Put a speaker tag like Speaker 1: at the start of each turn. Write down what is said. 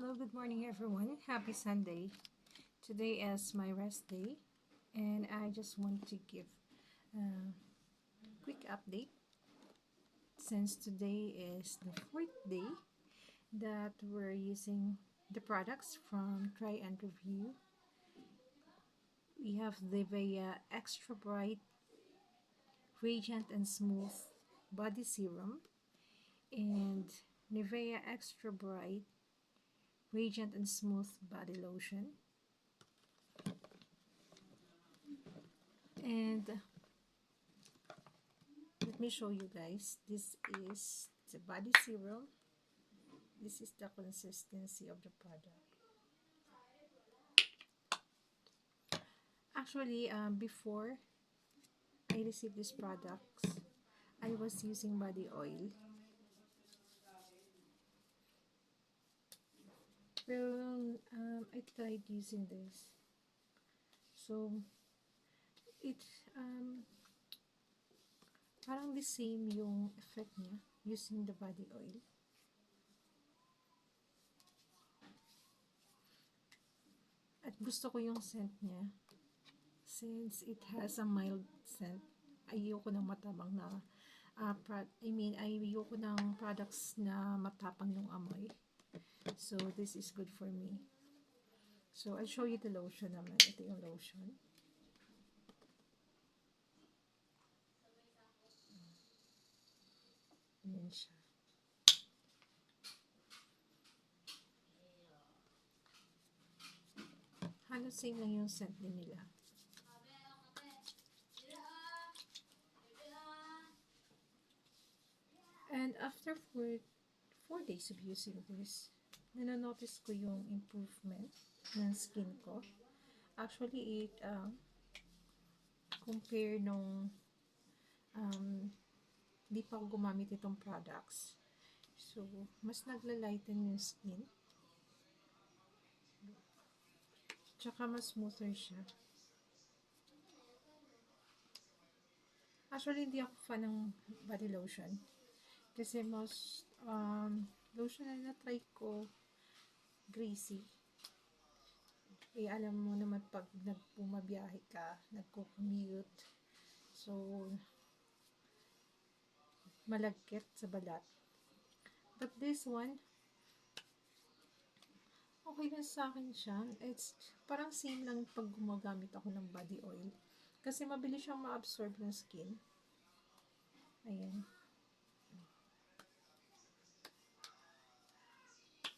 Speaker 1: Hello, good morning everyone. Happy Sunday. Today is my rest day and I just want to give a quick update since today is the fourth day that we're using the products from Try and Review. We have the Nivea Extra Bright Radiant and Smooth Body Serum and Nivea Extra Bright Radiant and Smooth Body Lotion. And let me show you guys. This is the body serum. This is the consistency of the product. Actually, before I received these products, I was using body oil. Pero I tried using this. So, it parang the same yung effect niya using the body oil. At gusto ko yung scent niya. Since it has a mild scent, ayoko ng matabang na ayoko ng products na matapang yung amoy. So, this is good for me. So, I'll show you the lotion naman. Ito yung lotion. Ayan siya. Halos same lang yung scent din nila. And after 4 days of using this, nanonotice ko yung improvement ng skin ko. Actually, it compare nung di pa ako gumamit itong products. So, mas naglalighten yung skin. Tsaka mas smoother siya. Actually, hindi ako fan ng body lotion. Kasi most lotion na na-try ko, greasy. Eh, alam mo naman pag nagpumabiyahe ka, nagko-commute. So, malagkit sa balat. But this one, okay lang sa akin siya. It's parang same lang pag gumagamit ako ng body oil. Kasi mabilis siyang ma-absorb ng skin. Ayan.